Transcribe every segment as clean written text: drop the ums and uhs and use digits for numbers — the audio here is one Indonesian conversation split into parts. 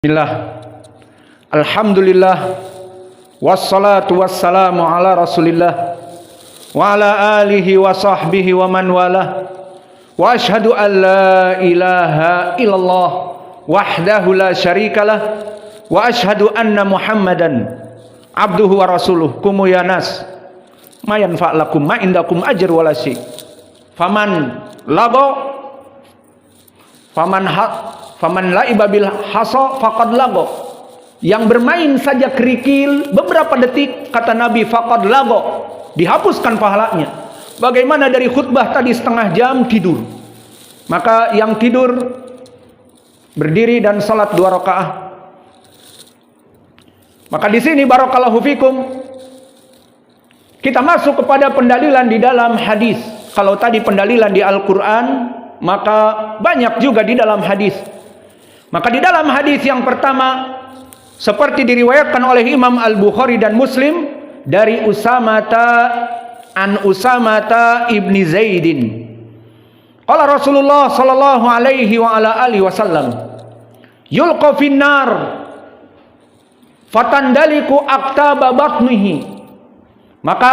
Bismillah. Alhamdulillah. Wassalatu wassalamu ala Rasulillah wa ala alihi wa sahbihi wa man walah. Wa ashhadu an la ilaha illallah wahdahu la syarikalah wa ashhadu anna Muhammadan abduhu wa rasuluh. Kumu ya nas ma yanfa'lakum ma indakum ajr wala syai. Faman la'iba bil hasa faqad lago. Yang bermain saja kerikil beberapa detik, kata Nabi, faqad lago, dihapuskan pahalanya. Bagaimana dari khutbah tadi setengah jam tidur? Maka yang tidur berdiri dan salat 2 rakaat. Maka di sini barakallahu fikum kita masuk kepada pendalilan di dalam hadis. Kalau tadi pendalilan di Al-Qur'an, maka banyak juga di dalam hadis. Maka di dalam hadis yang pertama, seperti diriwayatkan oleh Imam Al-Bukhari dan Muslim dari Usamata ibni Zaidin. Qala Rasulullah sallallahu alaihi wa ala alihi wasallam, yulqa finnar fatandaliku aktaba batnihi. Maka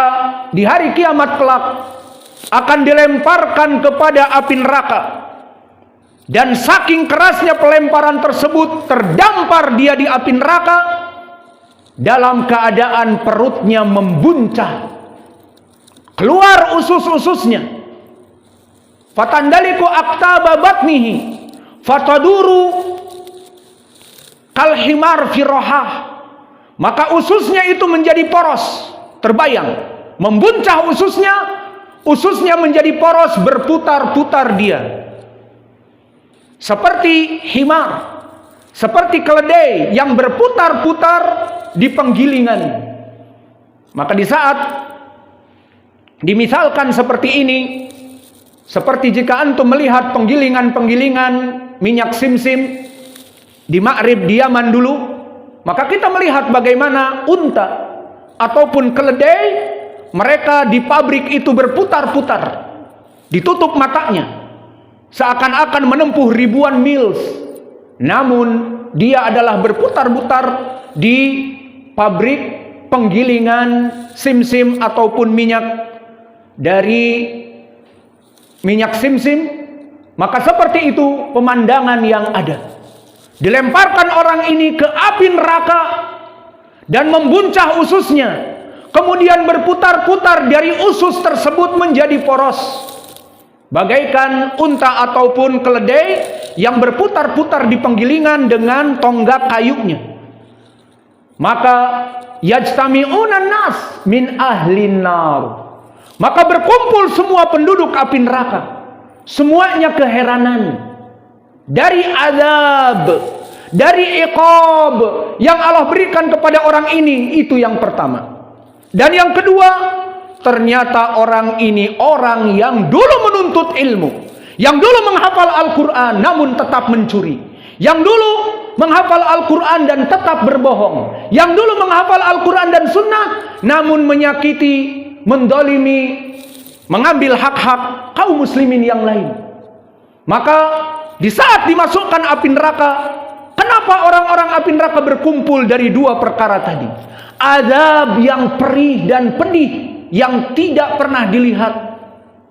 di hari kiamat kelak akan dilemparkan kepada api neraka. Dan saking kerasnya pelemparan tersebut, terdampar dia di api neraka dalam keadaan perutnya membuncah, keluar usus-ususnya. Fatandaliku aktaba batnihi fataduru kalhimar firohah. Maka ususnya itu menjadi poros, terbayang, membuncah ususnya menjadi poros, berputar-putar dia seperti himar, seperti keledai yang berputar-putar di penggilingan. Maka di saat dimisalkan seperti ini, seperti jika antum melihat penggilingan-penggilingan minyak simsim di Ma'rib di Yaman dulu, maka kita melihat bagaimana unta ataupun keledai mereka di pabrik itu berputar-putar, ditutup matanya, seakan-akan menempuh ribuan mil, namun dia adalah berputar-putar di pabrik penggilingan simsim ataupun minyak dari minyak simsim. Maka seperti itu pemandangan yang ada. Dilemparkan orang ini ke api neraka dan membuncah ususnya, kemudian berputar-putar dari usus tersebut menjadi poros, bagaikan unta ataupun keledai yang berputar-putar di penggilingan dengan tonggak kayunya. Maka yajtami'unan nas min ahlin nar. Maka berkumpul semua penduduk api neraka. Semuanya keheranan dari azab, dari iqab yang Allah berikan kepada orang ini. Itu yang pertama. Dan yang kedua, ternyata orang ini orang yang dulu menuntut ilmu, yang dulu menghafal Al-Quran namun tetap mencuri, yang dulu menghafal Al-Quran dan tetap berbohong, yang dulu menghafal Al-Quran dan sunnah namun menyakiti, mendolimi, mengambil hak-hak kaum muslimin yang lain. Maka di saat dimasukkan api neraka, kenapa orang-orang api neraka berkumpul dari 2 perkara tadi? Azab yang perih dan pedih yang tidak pernah dilihat,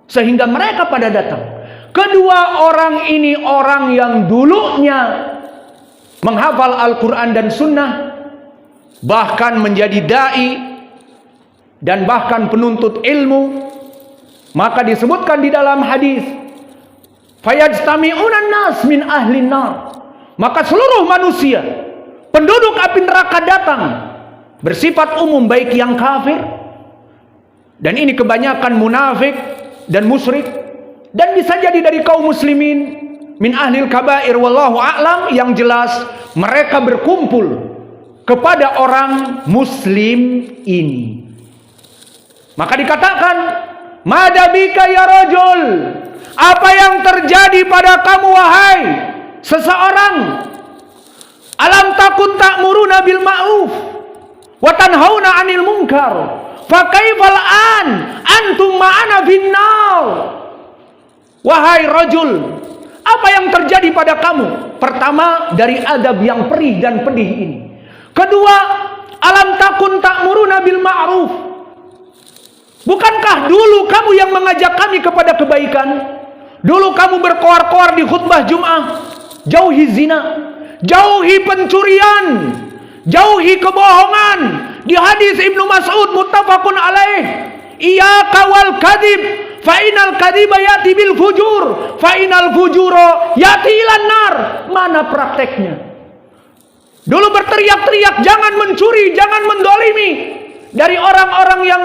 sehingga mereka pada datang. Kedua orang ini orang yang dulunya menghafal Al-Quran dan sunnah, bahkan menjadi da'i dan bahkan penuntut ilmu. Maka disebutkan di dalam hadis, fayajtami'unan nas min ahlin nar. Maka seluruh manusia penduduk api neraka datang, bersifat umum, baik yang kafir, dan ini kebanyakan munafik dan musyrik, dan bisa jadi dari kaum muslimin min ahlil kabair, wallahu a'lam. Yang jelas mereka berkumpul kepada orang muslim ini. Maka dikatakan, madabika ya rajul, apa yang terjadi pada kamu wahai seseorang? Alam takun ta'muruna bil ma'ruf wa tanhauna 'anil munkar, fakaifal an antum ma'ana finnar. Wahai rajul, Apa yang terjadi pada kamu? Pertama, dari adab yang perih dan pedih ini. Kedua, alam takun ta'muruna bil ma'ruf. Bukankah dulu kamu yang mengajak kami kepada kebaikan? Dulu kamu berkoar-koar di khutbah Jum'ah, jauhi zina, jauhi pencurian, jauhi kebohongan. Di hadis Ibnu Mas'ud muttafaqun alaih, iyyaka wal kadhib fa inal kadhiba yati bil fujur fa inal fujura yati ilan nar. Mana prakteknya? Dulu berteriak-teriak, jangan mencuri, jangan mendolimi dari orang-orang yang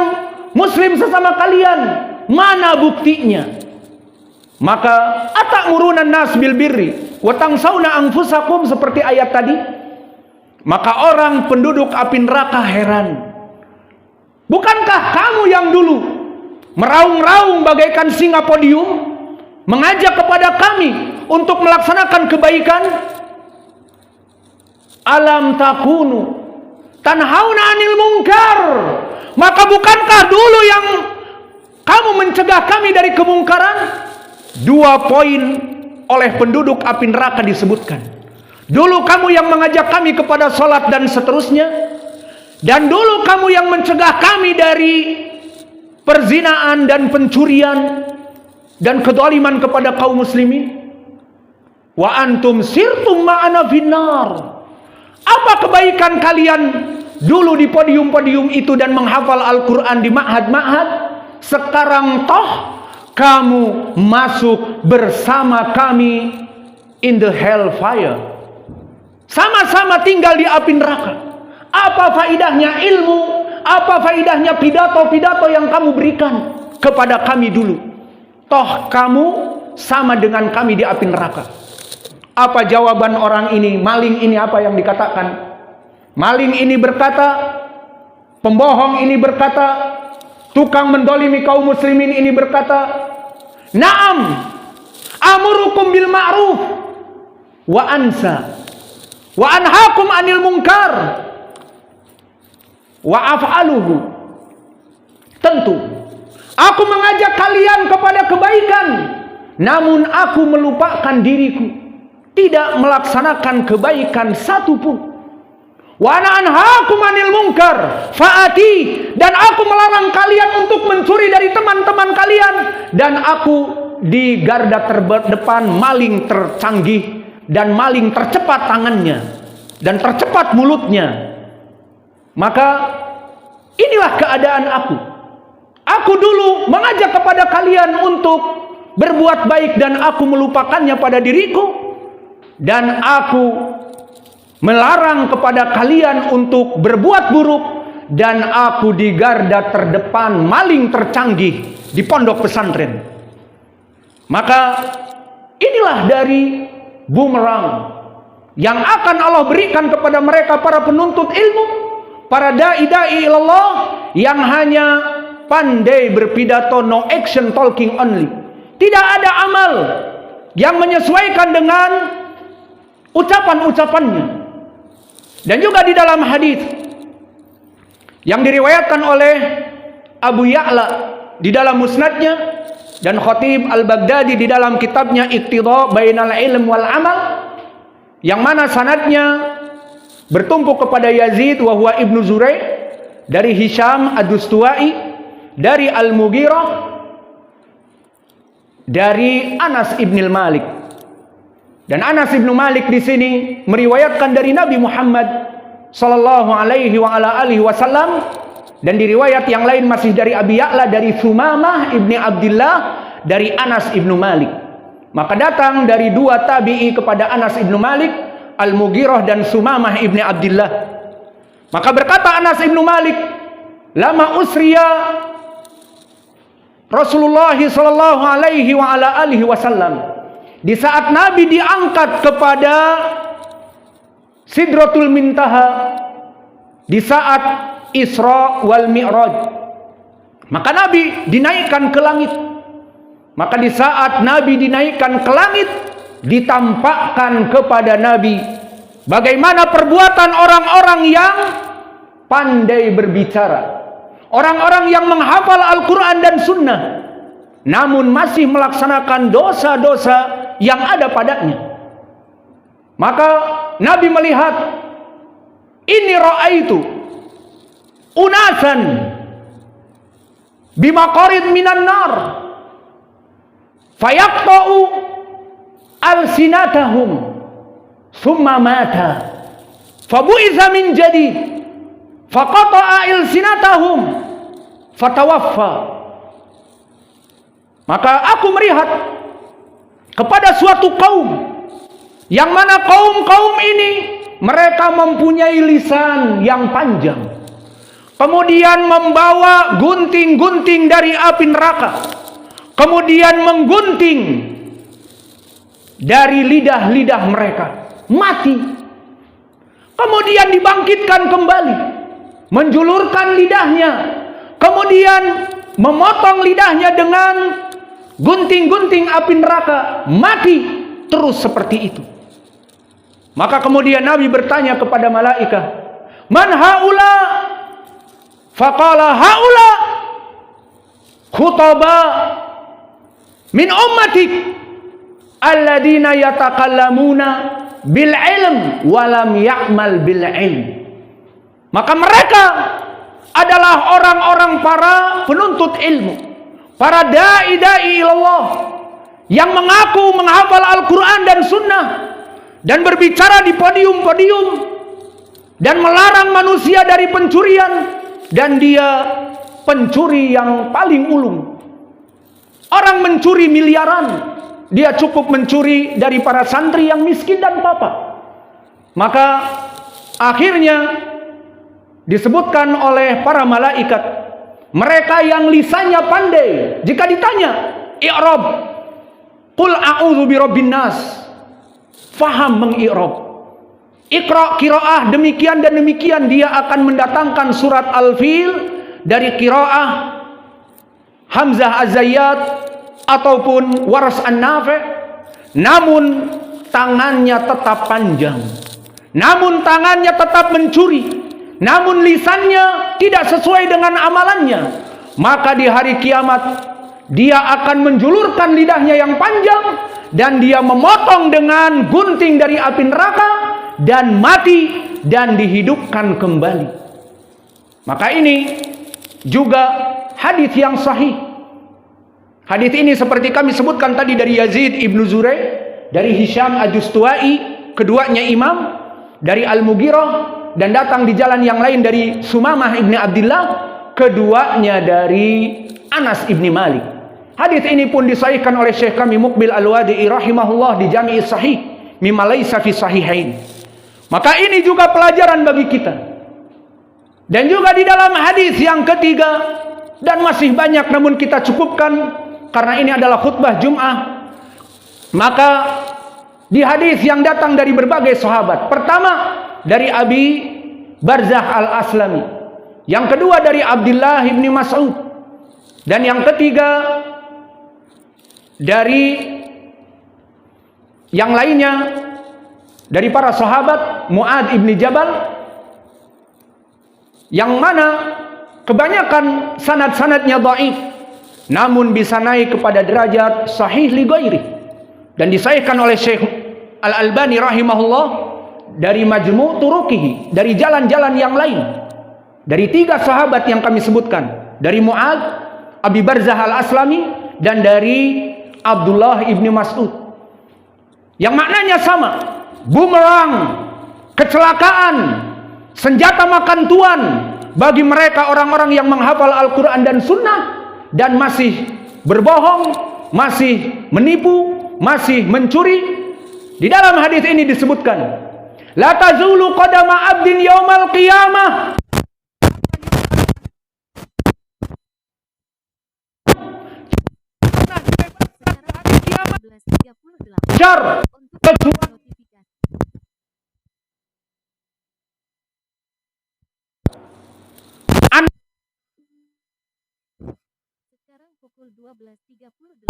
muslim sesama kalian. Mana buktinya? Maka ata'murunan nas bil birri wa tansawna anfusakum, seperti ayat tadi. Maka orang penduduk api neraka heran. Bukankah kamu yang dulu meraung-raung bagaikan singa podium, mengajak kepada kami untuk melaksanakan kebaikan? Alam takunu tanhauna anil munkar. Maka bukankah dulu yang kamu mencegah kami dari kemungkaran? 2 poin oleh penduduk api neraka disebutkan. Dulu kamu yang mengajak kami kepada sholat dan seterusnya. Dan dulu kamu yang mencegah kami dari perzinaan dan pencurian dan kedzaliman kepada kaum muslimin. Wa antum sirtum ma'ana finnar. Apa kebaikan kalian dulu di podium-podium itu dan menghafal Al-Quran di ma'had-ma'had? Sekarang toh kamu masuk bersama kami in the hellfire. Sama-sama tinggal di api neraka. Apa faidahnya ilmu? Apa faidahnya pidato-pidato yang kamu berikan kepada kami dulu? Toh kamu sama dengan kami di api neraka. Apa jawaban orang ini? Maling ini apa yang dikatakan? Maling ini berkata, pembohong ini berkata, tukang mendolimi kaum muslimin ini berkata, "Na'am, amurukum bil ma'ruf wa ansa wa anhaakum anil munkar wa af'aluhu." Tentu aku mengajak kalian kepada kebaikan, namun aku melupakan diriku, tidak melaksanakan kebaikan satupun. Wa ana anhaakum anil munkar fa'ati, dan aku melarang kalian untuk mencuri dari teman-teman kalian, dan aku di garda terdepan maling tercanggih dan maling tercepat tangannya dan tercepat mulutnya. Maka inilah keadaan aku. Aku dulu mengajak kepada kalian untuk berbuat baik dan aku melupakannya pada diriku, dan aku melarang kepada kalian untuk berbuat buruk, dan aku di garda terdepan maling tercanggih di pondok pesantren. Maka inilah dari bumerang yang akan Allah berikan kepada mereka para penuntut ilmu, para dai-dai ilallah yang hanya pandai berpidato, no action, talking only. Tidak ada amal yang menyesuaikan dengan ucapan-ucapannya. Dan juga di dalam hadis yang diriwayatkan oleh Abu Ya'la di dalam musnadnya, dan Khatib Al-Baghdadi di dalam kitabnya Iqtidha Bainal Ilm wal Amal, yang mana sanadnya bertumpu kepada Yazid wa huwa Ibnu Zurai, dari Hisham Ad-Dustuwai, dari Al-Mughirah, dari Anas Ibn Malik. Dan Anas Ibn Malik di sini meriwayatkan dari Nabi Muhammad sallallahu alaihi wa ala alihi wasallam, dan di riwayat yang lain masih dari Abi Ya'la, dari Sumamah ibni Abdillah, dari Anas Ibn Malik. Maka datang dari 2 tabi'i kepada Anas Ibn Malik, Al-Mughirah dan Sumamah ibni Abdillah. Maka berkata Anas Ibn Malik, lama usriya Rasulullah sallallahu alaihi wa ala alihi wasallam, di saat Nabi diangkat kepada Sidratul Muntaha, di saat Isra wal Mi'raj, maka Nabi dinaikkan ke langit. Maka di saat Nabi dinaikkan ke langit, ditampakkan kepada Nabi bagaimana perbuatan orang-orang yang pandai berbicara, orang-orang yang menghafal Al-Quran dan Sunnah, namun masih melaksanakan dosa-dosa yang ada padanya. Maka Nabi melihat, ini ra'aitu unasan bimaqarid minan nar fayaqta'u alsinatahum summa mata fabu'itha min jadid faqata'a alsinatahum fatawaffa. Maka aku melihat kepada suatu kaum yang mana kaum ini mereka mempunyai lisan yang panjang, kemudian membawa gunting-gunting dari api neraka, kemudian menggunting dari lidah-lidah mereka, mati, kemudian dibangkitkan kembali, menjulurkan lidahnya, kemudian memotong lidahnya dengan gunting-gunting api neraka, mati terus seperti itu. Maka kemudian Nabi bertanya kepada malaikat, man haula? Faqala haula khutaba min ummatik alladina yatakallamuna bil ilm walam ya'mal bil ilm. Maka mereka adalah orang-orang para penuntut ilmu, para dai-dai ilallah, yang mengaku menghafal Al-Quran dan Sunnah, dan berbicara di podium-podium, dan melarang manusia dari pencurian, dan dia pencuri yang paling ulung. Orang mencuri miliaran, dia cukup mencuri dari para santri yang miskin dan papa. Maka akhirnya disebutkan oleh para malaikat, mereka yang lisannya pandai, jika ditanya i'rab, qul a'udzu birabbin nas, faham mengi'rab. Iqra qiraah demikian dan demikian, dia akan mendatangkan surat Al-Fil dari qiraah Hamzah Az-Zayyat ataupun Waras An-Nafi', namun tangannya tetap panjang, namun tangannya tetap mencuri, namun lisannya tidak sesuai dengan amalannya. Maka di hari kiamat dia akan menjulurkan lidahnya yang panjang, dan dia memotong dengan gunting dari api neraka, dan mati dan dihidupkan kembali. Maka ini juga hadis yang sahih. Hadis ini seperti kami sebutkan tadi dari Yazid ibnu Zurai, dari Hisham Ad-Dustuwai, keduanya imam, dari Al-Mughirah, dan datang di jalan yang lain dari Sumamah ibni Abdullah, keduanya dari Anas ibni Malik. Hadis ini pun disahihkan oleh Syekh kami Muqbil Al-Wadi'i rahimahullah di Jami' Sahih mimma laisa fi sahihain. Maka ini juga pelajaran bagi kita. Dan juga di dalam hadis yang ketiga, dan masih banyak namun kita cukupkan karena ini adalah khutbah Jum'ah. Maka di hadis yang datang dari berbagai sahabat, pertama dari Abi Barzah Al-Aslami, yang kedua dari Abdullah ibn Mas'ud, dan yang ketiga dari yang lainnya dari para sahabat Mu'ad ibn Jabal, yang mana kebanyakan sanad-sanadnya dhaif namun bisa naik kepada derajat sahih li ghairi, dan disahihkan oleh Syekh Al-Albani rahimahullah dari Majmu' Turuqihi, dari jalan-jalan yang lain, dari tiga sahabat yang kami sebutkan, dari Mu'ad, Abi Barzah Al-Aslami, dan dari Abdullah ibni Mas'ud, yang maknanya sama, bumerang, kecelakaan, senjata makan tuan bagi mereka orang-orang yang menghafal Al-Quran dan Sunnah dan masih berbohong, masih menipu, masih mencuri. Di dalam hadis ini disebutkan, la tazulu qadama abdin yaumal qiyamah, jar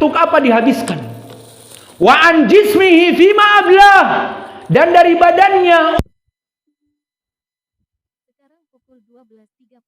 untuk apa dihabiskan? Wa an jismihi fima ablah, dan dari badannya. Sekarang pukul 12.38.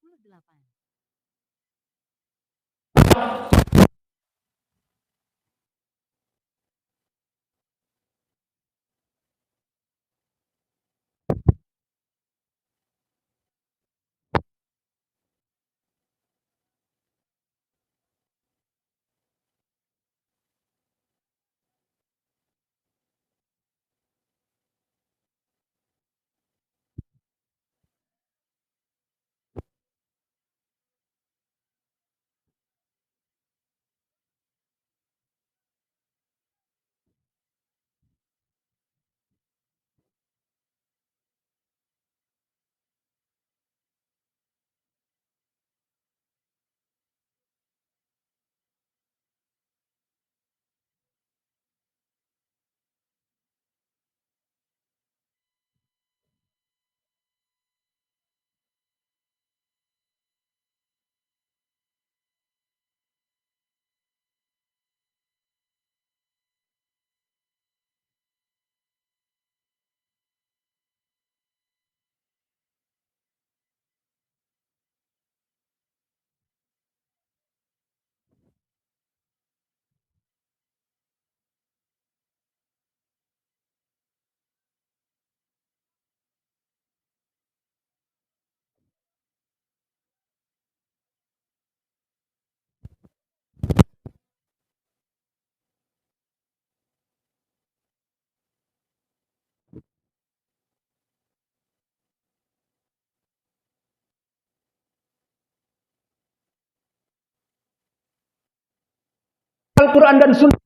Al-Quran dan Sunnah.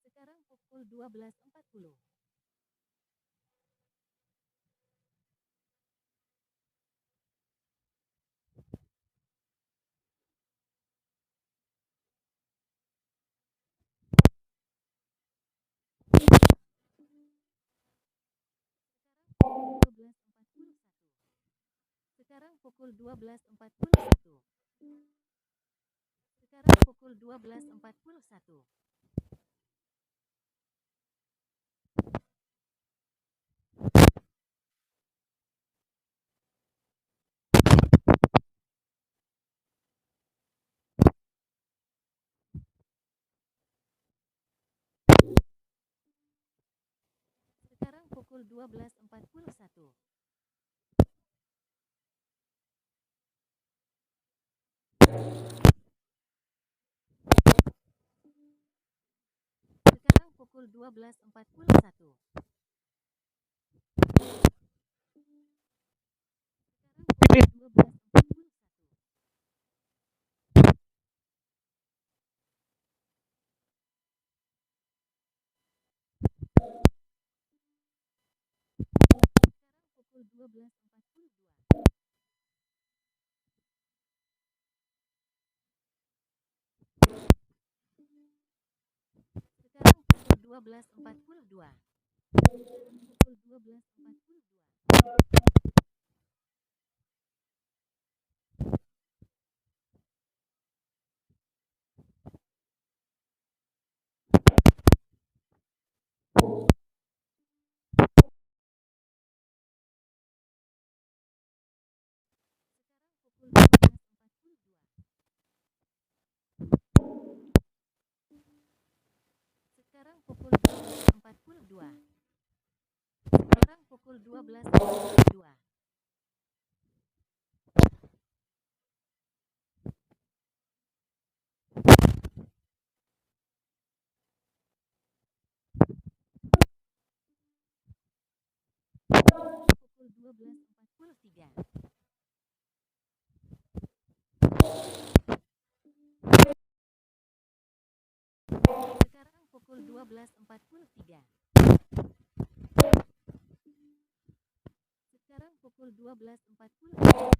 Sekarang pukul 12.40. Sekarang pukul 12.41. Sekarang pukul 12.41. Sekarang pukul 12.41. Sekarang pukul 12.41. Pukul 12.42. Sekarang pukul 12.42. Pukul 12.42. Sekarang pukul 12.42. Sekarang pukul 12.42. Pukul 12.43. Sekarang pukul 12.43. Sekarang pukul 12.44.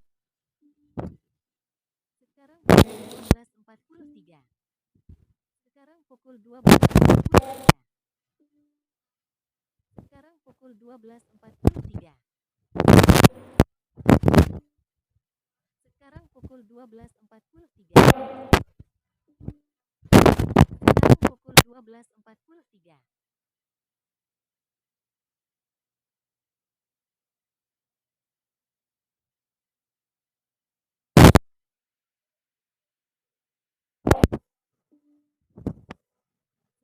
Sekarang pukul 12.43. Sekarang pukul 12.43. Sekarang pukul 12.43. Sekarang pukul 12.43. Sekarang pukul 12.43.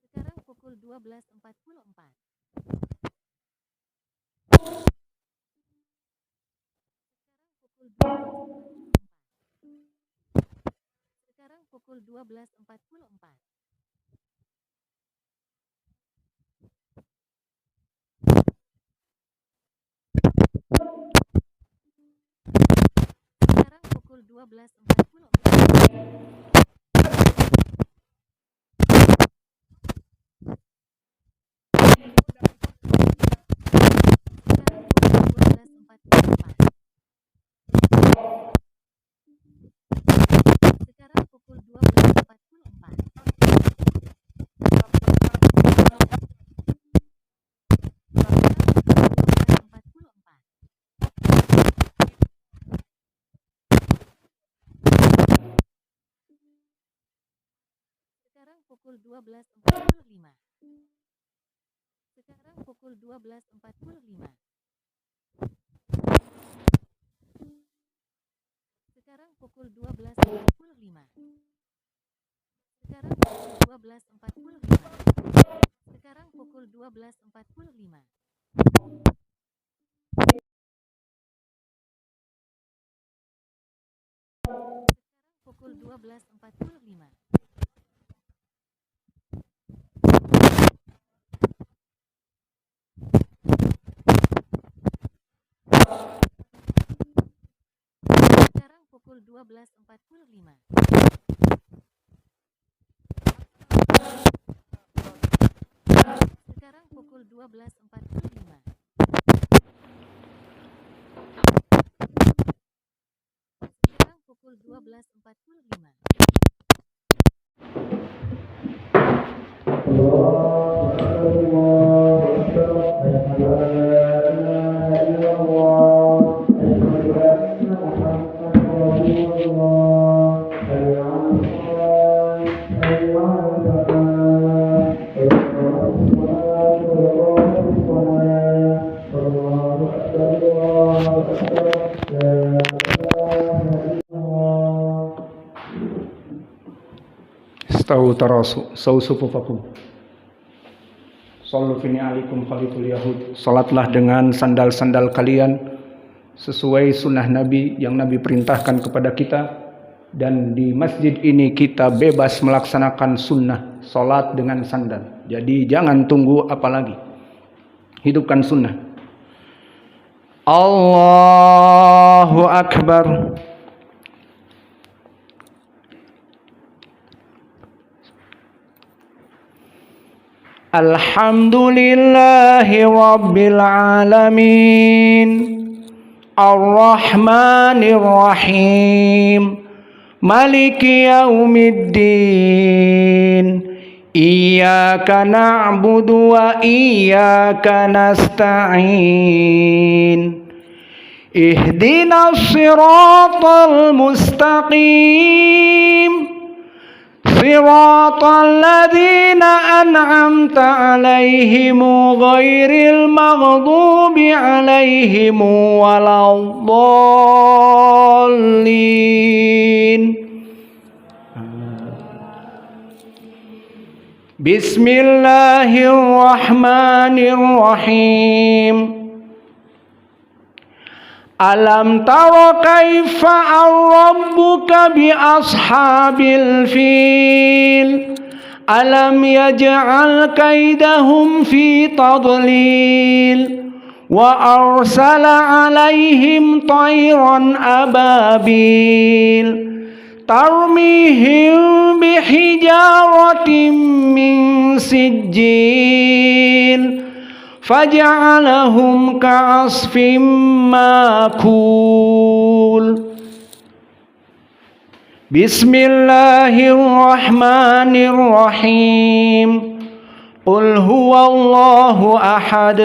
Sekarang pukul 12.44. Sekarang pukul 12.44. Sekarang pukul 12.44. Sekarang pukul 12.44. Sekarang pukul 12.45. Sekarang pukul 12.45. Sekarang pukul 12.45. Sekarang pukul 12.45. Sekarang pukul 12.45. Sekarang pukul 12.45. Sekarang pukul 12.45. Sekarang pukul 12.45. Sekarang pukul 12.45. Stawu tarasu sausufufakum. Sallu fini alikum khaliful yahud. Salatlah dengan sandal-sandal kalian sesuai sunnah Nabi yang Nabi perintahkan kepada kita. Dan di masjid ini kita bebas melaksanakan sunnah salat dengan sandal. Jadi jangan tunggu apa lagi. Hidupkan sunnah. Allahu Akbar. Alhamdulillahi Rabbil Alamin Ar-Rahmanir Rahim Maliki Yaumiddin Iyyaka na'budu wa iyyaka nasta'in Ihdinas siratal mustaqim صراط الذين أنعمت عليهم غير المغضوب عليهم ولا الضالين بسم الله الرحمن الرحيم Alam tara kaifa rabbuka bi ashabil fil Alam yaj'al kaidahum fi tadlil Wa arsala alaihim tayran ababil Tarmihim bihijaratin min sijjil فَجَعَلَهُمْ كَعَصْفٍ مَّأْكُولٍ بسم الله الرحمن الرحيم قل هو الله أحد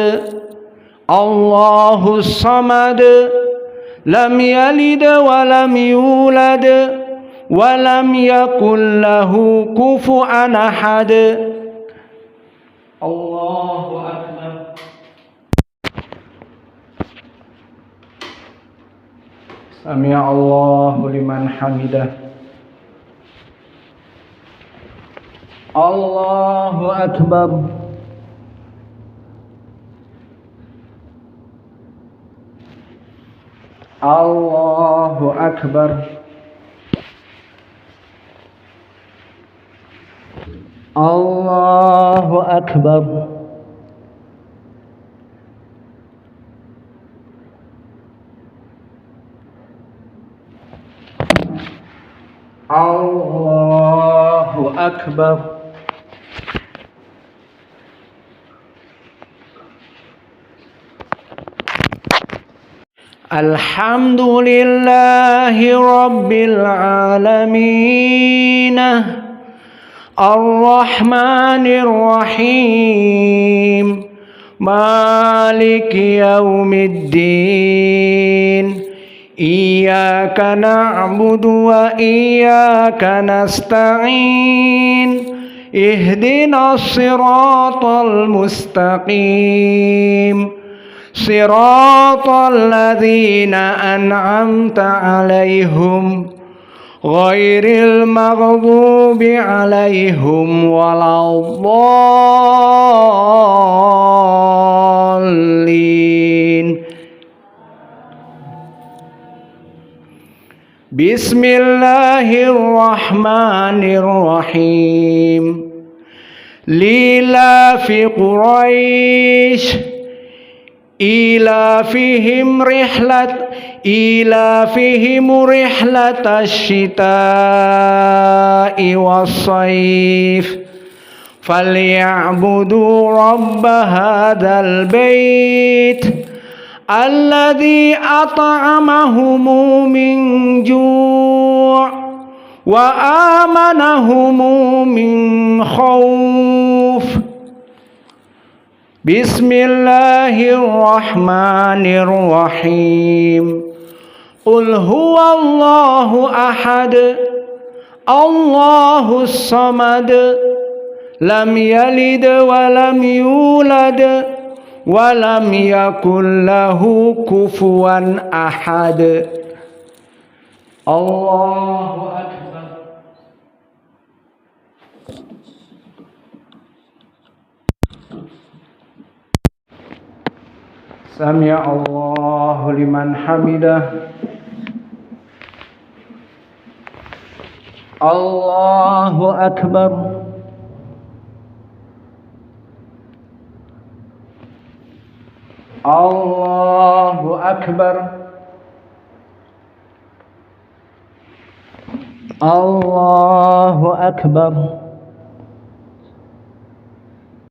الله الصمد لم يلد ولم يولد ولم يكن له كفوا أحد الله أكبر Sami Allahu liman hamidah. Allahu Akbar. Allahu Akbar. Allahu Akbar. Allahu Akbar. Alhamdulillahi Rabbil Alamin Ar-Rahmanir Rahim Maliki Yaumiddin Iyyaka na'budu wa iyyaka nasta'in Ihdinas siratal mustaqim Siratal ladzina an'amta 'alaihim ghairil maghdubi 'alaihim waladdallin Bismillahirrahmanirrahim. Lila fi Quraisy إيلافهم رحلة الشتاء والصيف فليعبدوا رب هذا البيت الذي أطعمهم من جوع وآمنهم من خوف. بسم الله الرحمن الرحيم. قل هو الله أحد الله الصمد لم يلد ولم يولد ولم يكن له كفوا أحد. الله أكبر. سمع الله لمن حمده. الله أكبر. الله أكبر. الله أكبر.